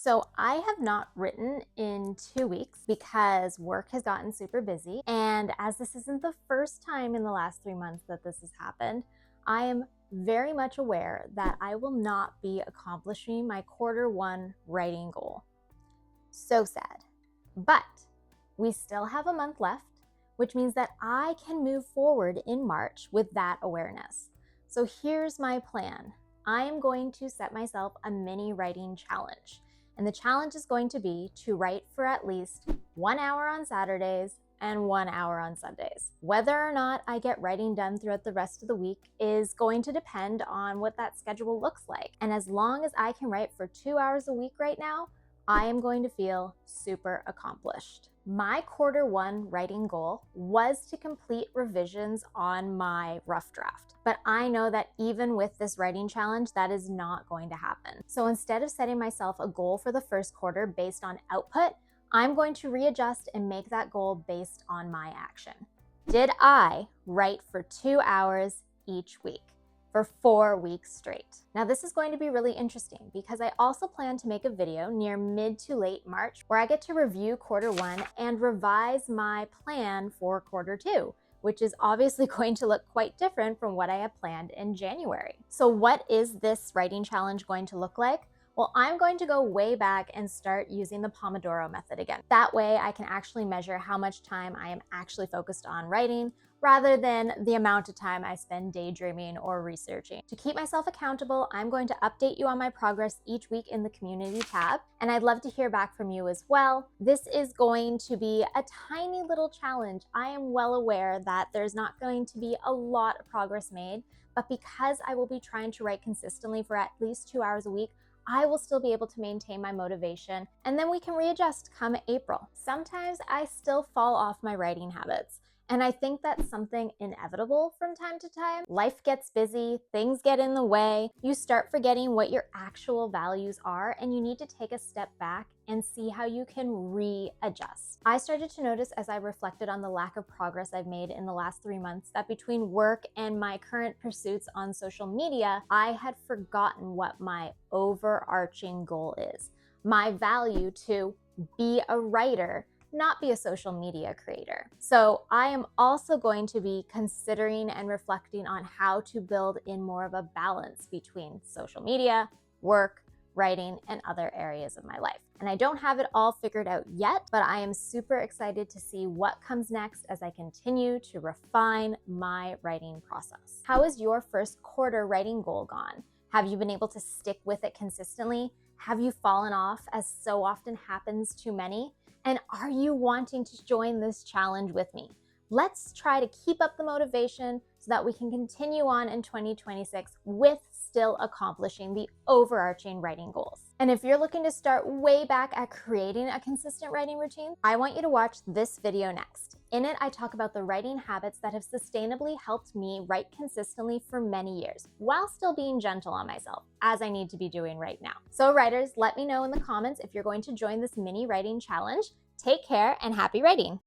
So I have not written in 2 weeks because work has gotten super busy. And as this isn't the first time in the last 3 months that this has happened, I am very much aware that I will not be accomplishing my quarter 1 writing goal. So sad. But we still have a month left, which means that I can move forward in March with that awareness. So here's my plan. I am going to set myself a mini writing challenge. And the challenge is going to be to write for at least 1 hour on Saturdays and 1 hour on Sundays. Whether or not I get writing done throughout the rest of the week is going to depend on what that schedule looks like. And as long as I can write for 2 hours a week right now, I am going to feel super accomplished. My quarter 1 writing goal was to complete revisions on my rough draft, but I know that even with this writing challenge, that is not going to happen. So instead of setting myself a goal for the first quarter based on output, I'm going to readjust and make that goal based on my action. Did I write for 2 hours each week for 4 weeks straight? Now this is going to be really interesting because I also plan to make a video near mid to late March where I get to review quarter 1 and revise my plan for quarter 2, which is obviously going to look quite different from what I had planned in January. So what is this writing challenge going to look like? Well, I'm going to go way back and start using the Pomodoro method again. That way I can actually measure how much time I am actually focused on writing rather than the amount of time I spend daydreaming or researching. To keep myself accountable, I'm going to update you on my progress each week in the community tab, and I'd love to hear back from you as well. This is going to be a tiny little challenge. I am well aware that there's not going to be a lot of progress made, but because I will be trying to write consistently for at least 2 hours a week, I will still be able to maintain my motivation, and then we can readjust come April. Sometimes I still fall off my writing habits, and I think that's something inevitable from time to time. Life gets busy, things get in the way, you start forgetting what your actual values are, and you need to take a step back and see how you can readjust. I started to notice as I reflected on the lack of progress I've made in the last 3 months that between work and my current pursuits on social media, I had forgotten what my overarching goal is. My value to be a writer, not be a social media creator. So I am also going to be considering and reflecting on how to build in more of a balance between social media, work, writing, and other areas of my life. And I don't have it all figured out yet, but I am super excited to see what comes next as I continue to refine my writing process. How has your first quarter writing goal gone? Have you been able to stick with it consistently? Have you fallen off, as so often happens to many? And are you wanting to join this challenge with me? Let's try to keep up the motivation so that we can continue on in 2026 with still accomplishing the overarching writing goals. And if you're looking to start way back at creating a consistent writing routine, I want you to watch this video next. In it, I talk about the writing habits that have sustainably helped me write consistently for many years, while still being gentle on myself, as I need to be doing right now. So writers, let me know in the comments if you're going to join this mini writing challenge. Take care and happy writing!